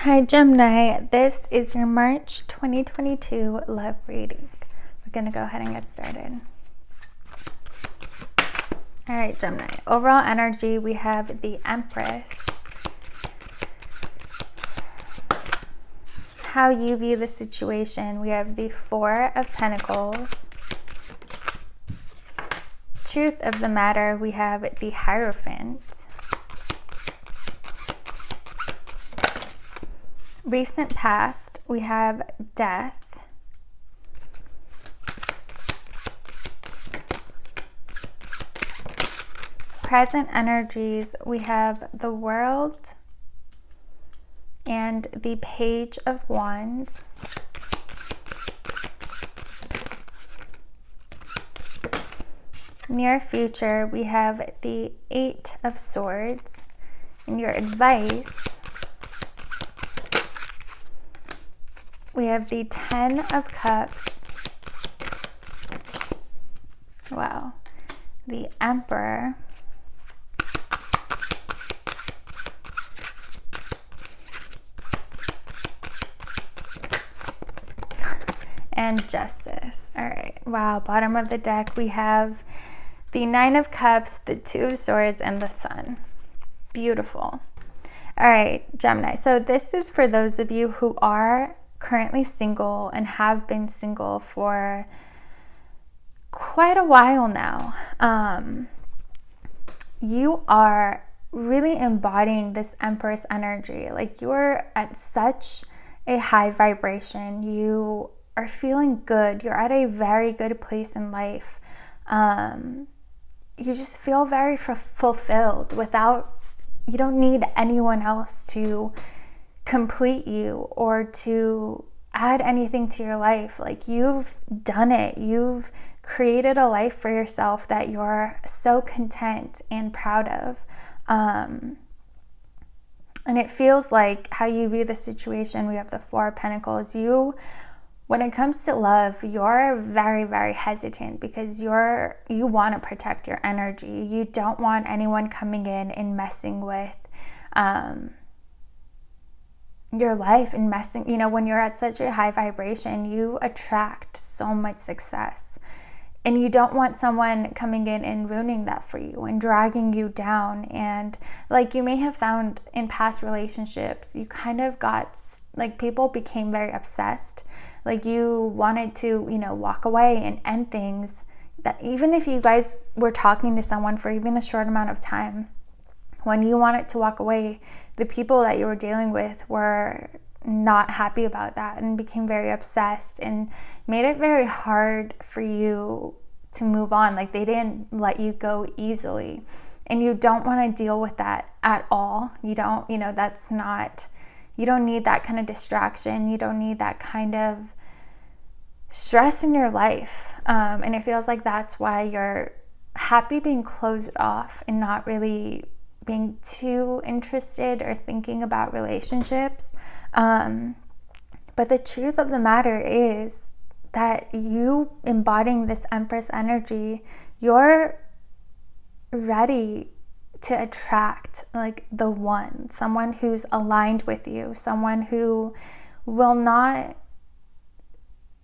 Hi Gemini, this is your March 2022 love reading. We're going to go ahead and get started. All right, Gemini. Overall energy, we have the Empress. How you view the situation, we have the Four of Pentacles. Truth of the matter, we have the Hierophant. Recent past, we have Death. Present energies, we have the World and the Page of Wands. Near future, we have the Eight of Swords. And your advice, we have the Ten of Cups. Wow. The Emperor. And Justice. All right. Wow. Bottom of the deck, we have the Nine of Cups, the Two of Swords, and the Sun. Beautiful. All right, Gemini. So this is for those of you who are currently single and have been single for quite a while now. You are really embodying this Empress energy. Like, you're at such a high vibration. You are feeling good. You're at a very good place in life. You just feel very fulfilled you don't need anyone else to complete you or to add anything to your life. Like, you've done it. You've created a life for yourself that you're so content and proud of. And it feels like how you view the situation, we have the Four of Pentacles. When it comes to love, you're very, very hesitant because you want to protect your energy. You don't want anyone coming in and messing with your life and messing, when you're at such a high vibration, you attract so much success. And you don't want someone coming in and ruining that for you and dragging you down. And like you may have found in past relationships, you kind of got, like, people became very obsessed. Like, you wanted to, walk away and end things. That even if you guys were talking to someone for even a short amount of time, when you wanted to walk away, the people that you were dealing with were not happy about that and became very obsessed and made it very hard for you to move on. Like, they didn't let you go easily, and you don't want to deal with that at all. You don't, you don't need that kind of distraction. You don't need that kind of stress in your life. And it feels like that's why you're happy being closed off and not really being too interested or thinking about relationships. But the truth of the matter is that you embodying this Empress energy, you're ready to attract like the one, someone who's aligned with you, someone who will not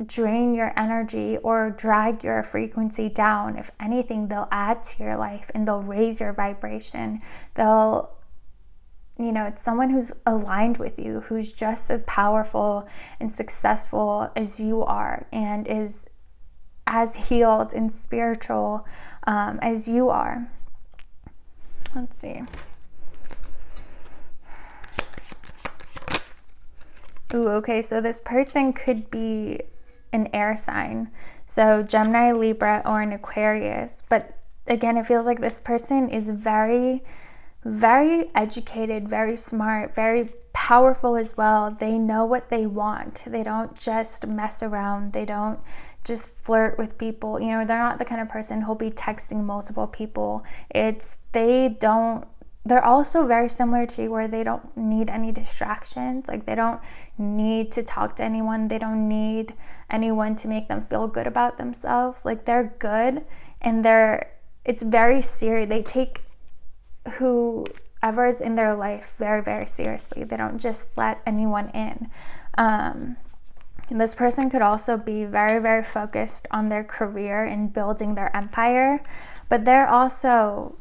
drain your energy or drag your frequency down. If anything, they'll add to your life and they'll raise your vibration. It's someone who's aligned with you, who's just as powerful and successful as you are, and is as healed and spiritual as you are. Let's see. Ooh, okay, so this person could be an air sign. So Gemini, Libra, or an Aquarius. But again, it feels like this person is very, very educated, very smart, very powerful as well. They know what they want. They don't just mess around. They don't just flirt with people. They're not the kind of person who'll be texting multiple people. They're also very similar to you, where they don't need any distractions. Like, they don't need to talk to anyone. They don't need anyone to make them feel good about themselves. Like, they're good, and it's very serious. They take who whoever's in their life very, very seriously. They don't just let anyone in. And this person could also be very, very focused on their career and building their empire, but they're also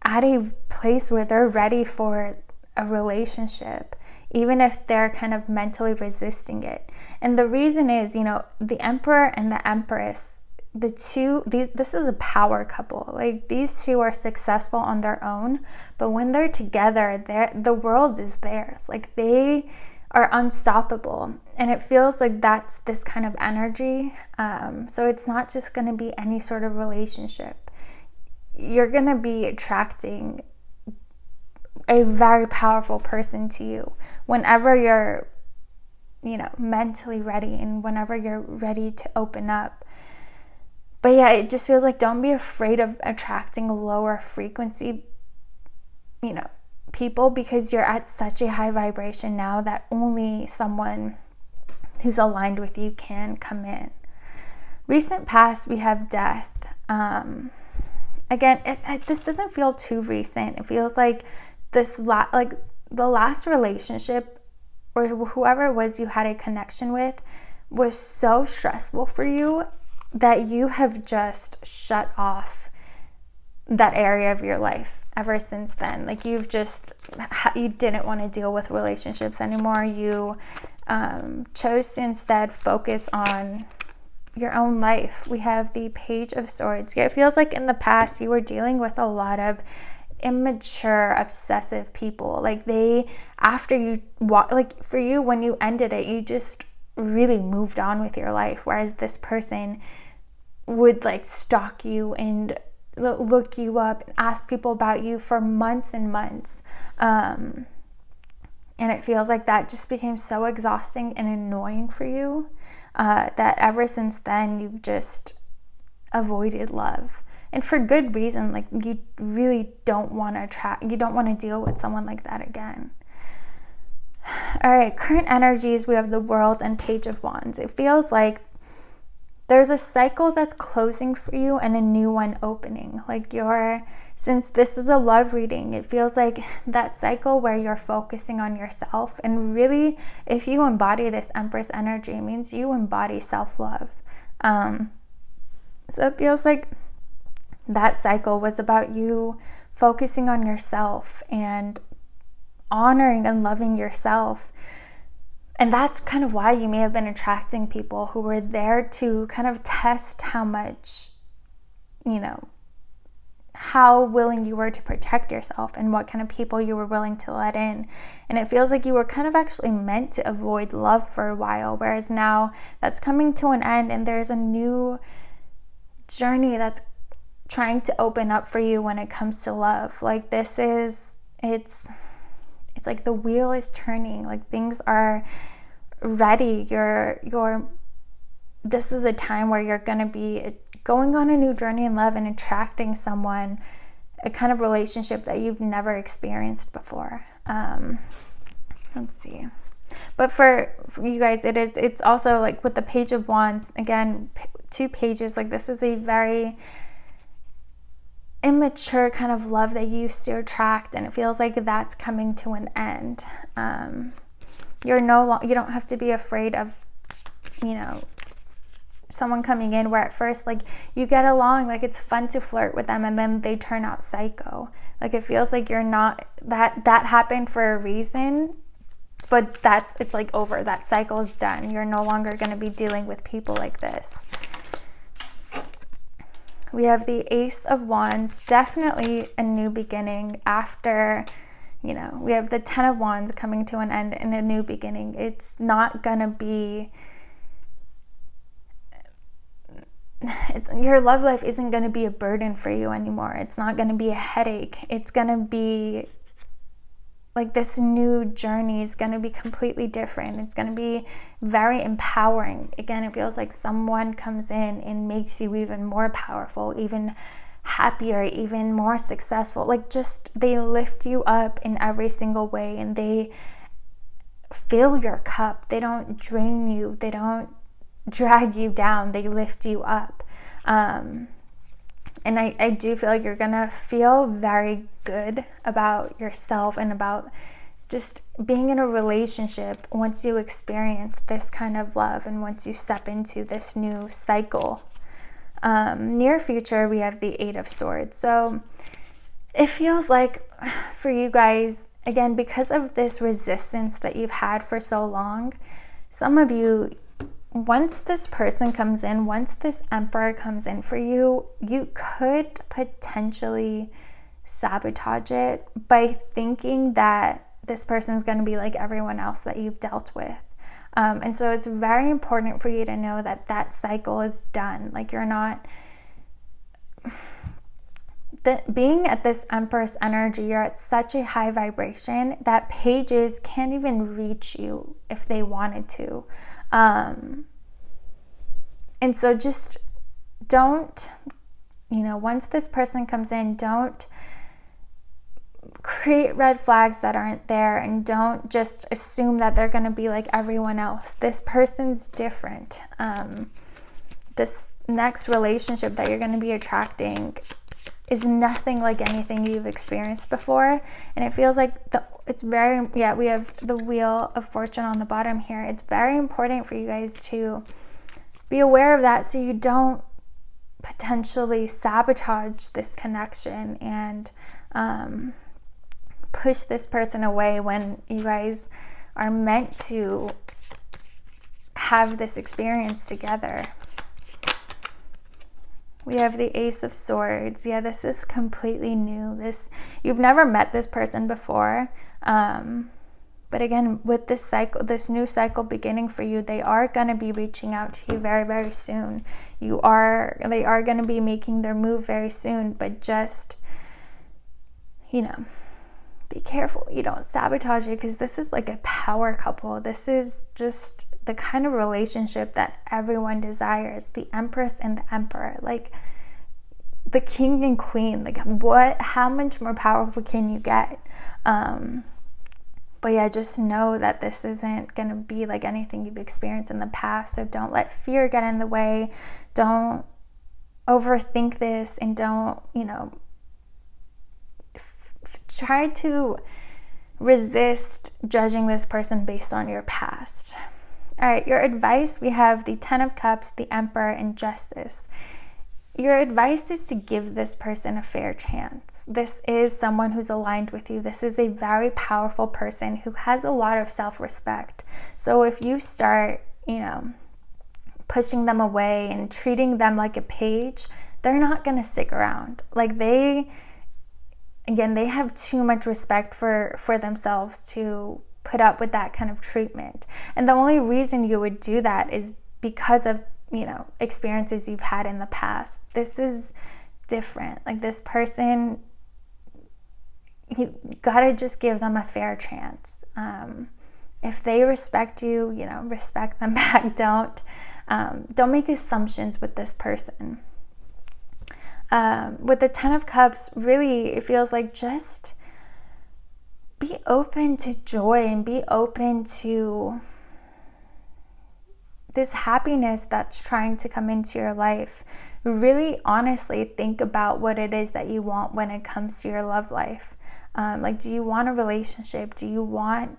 at a place where they're ready for a relationship, even if they're kind of mentally resisting it. And the reason is, the Emperor and the Empress, this is a power couple. Like, these two are successful on their own, but when they're together, the world is theirs. Like, they are unstoppable, and it feels like that's this kind of energy. So it's not just going to be any sort of relationship. You're going to be attracting a very powerful person to you whenever you're, mentally ready, and whenever you're ready to open up. But yeah, it just feels like, don't be afraid of attracting lower frequency, people, because you're at such a high vibration now that only someone who's aligned with you can come in. Recent past, we have death. Again, this doesn't feel too recent. It feels like the last relationship, or whoever it was you had a connection with, was so stressful for you that you have just shut off that area of your life ever since then. Like, you didn't want to deal with relationships anymore. You chose to instead focus on your own life. We have the Page of Swords. It feels like in the past you were dealing with a lot of immature, obsessive people. Like, for you, when you ended it, you just really moved on with your life, whereas this person would stalk you and look you up and ask people about you for months and months. And it feels like that just became so exhausting and annoying for you, that ever since then you've just avoided love. And for good reason. Like, you really don't want to deal with someone like that again. All right, current energies, we have the World and Page of Wands. It feels like there's a cycle that's closing for you and a new one opening. Since this is a love reading, it feels like that cycle where you're focusing on yourself. And really, if you embody this Empress energy, it means you embody self-love. So it feels like that cycle was about you focusing on yourself and honoring and loving yourself. And that's kind of why you may have been attracting people who were there to kind of test how much, how willing you were to protect yourself and what kind of people you were willing to let in. And it feels like you were kind of actually meant to avoid love for a while, whereas now that's coming to an end and there's a new journey that's trying to open up for you when it comes to love. Like, it's like the wheel is turning. Like, things are ready. This is a time where you're going to be going on a new journey in love and attracting someone, a kind of relationship that you've never experienced before. Let's see. But for you guys, it's also like with the Page of Wands, again, 2 pages, like, this is a very immature kind of love that you used to attract, and it feels like that's coming to an end. You don't have to be afraid of, someone coming in where at first, like, you get along, like, it's fun to flirt with them, and then they turn out psycho. Like, it feels like you're not, that happened for a reason, but it's like over. That cycle's done. You're no longer going to be dealing with people like this. We have the Ace of Wands, definitely a new beginning after, we have the Ten of Wands coming to an end and a new beginning. It's not going to be, your love life isn't going to be a burden for you anymore. It's not going to be a headache. It's going to be like, this new journey is going to be completely different. It's going to be very empowering. Again, it feels like someone comes in and makes you even more powerful, even happier, even more successful. Like, just, they lift you up in every single way, and they fill your cup. They don't drain you. They don't drag you down. They lift you up. And I do feel like you're gonna feel very good about yourself and about just being in a relationship once you experience this kind of love and once you step into this new cycle. Near future, we have the 8 of Swords. So it feels like for you guys, again, because of this resistance that you've had for so long, some of you, once this person comes in, once this Emperor comes in for you, you could potentially sabotage it by thinking that this person's going to be like everyone else that you've dealt with. And so it's very important for you to know that that cycle is done. Like, you're not... being at this Empress energy, you're at such a high vibration that pages can't even reach you if they wanted to. And so just don't, once this person comes in, don't create red flags that aren't there, and don't just assume that they're going to be like everyone else. This person's different. This next relationship that you're going to be attracting is nothing like anything you've experienced before. And it feels like we have the Wheel of Fortune on the bottom here. It's very important for you guys to be aware of that, so you don't potentially sabotage this connection and push this person away when you guys are meant to have this experience together. We have the Ace of Swords. Yeah, this is completely new. You've never met this person before. But again, with this cycle, this new cycle beginning for you, they are going to be reaching out to you very, very soon. They are going to be making their move very soon, but just, be careful you don't sabotage it, because this is like a power couple. This is just the kind of relationship that everyone desires. The Empress and the Emperor, like the king and queen. Like, how much more powerful can you get? But yeah, just know that this isn't going to be like anything you've experienced in the past. So don't let fear get in the way. Don't overthink this, and don't, try to resist judging this person based on your past. All right, your advice, we have the 10 of Cups, the Emperor, and Justice. Your advice is to give this person a fair chance. This is someone who's aligned with you. This is a very powerful person who has a lot of self-respect. So if you start, pushing them away and treating them like a page, they're not going to stick around. Like, they have too much respect for themselves to put up with that kind of treatment. And the only reason you would do that is because of, experiences you've had in the past. This is different. Like, this person, you gotta just give them a fair chance. If they respect you, respect them back. Don't make assumptions with this person. With the 10 of Cups, really, it feels like just be open to joy and be open to this happiness that's trying to come into your life. Really honestly think about what it is that you want when it comes to your love life. Do you want a relationship?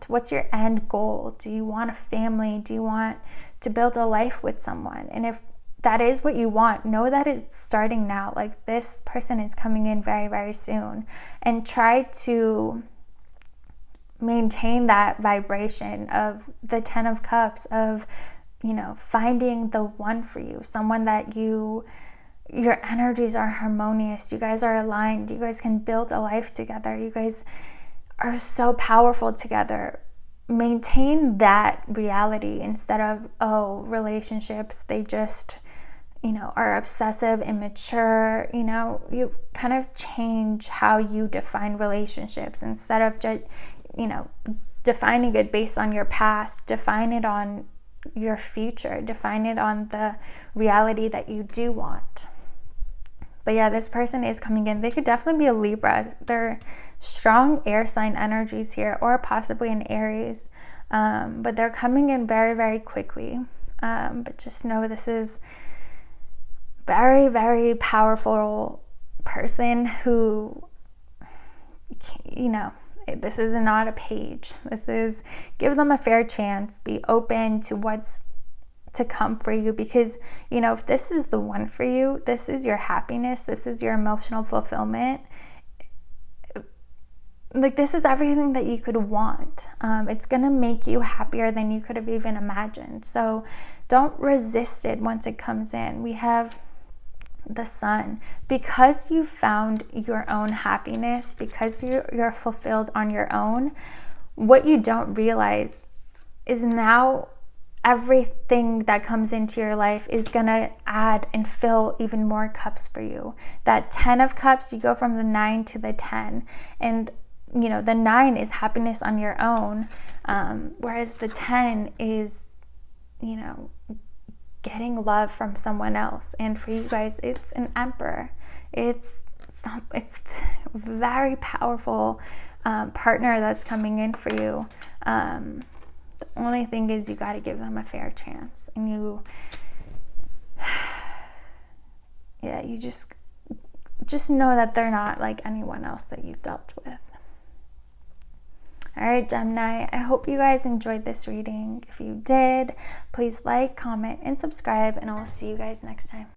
What's your end goal? Do you want a family? Do you want to build a life with someone? And if that is what you want, know that it's starting now. Like, this person is coming in very, very soon, and try to maintain that vibration of the 10 of Cups, of finding the one for you, someone that your energies are harmonious, you guys are aligned, you guys can build a life together, you guys are so powerful together. Maintain that reality instead of, relationships, they just, are obsessive, immature. You kind of change how you define relationships. Instead of just, defining it based on your past, define it on your future, define it on the reality that you do want. But yeah, this person is coming in. They could definitely be a Libra. They're strong air sign energies here, or possibly an Aries. But they're coming in very, very quickly. But just know this is very, very powerful person who, you know, this is not a page. This is, give them a fair chance. Be open to what's to come for you, because, you know, if this is the one for you, this is your happiness, this is your emotional fulfillment, like, this is everything that you could want. It's gonna make you happier than you could have even imagined. So don't resist it once it comes in. We have the Sun. Because you found your own happiness, because you're fulfilled on your own, what you don't realize is now everything that comes into your life is gonna add and fill even more cups for you. That 10 of cups, you go from the 9 to the 10, and you know, the 9 is happiness on your own, whereas the 10 is, you know, getting love from someone else. And for you guys, it's an Emperor. It's very powerful partner that's coming in for you. The only thing is, you got to give them a fair chance, and you just know that they're not like anyone else that you've dealt with. All right, Gemini, I hope you guys enjoyed this reading. If you did, please like, comment, and subscribe, and I will see you guys next time.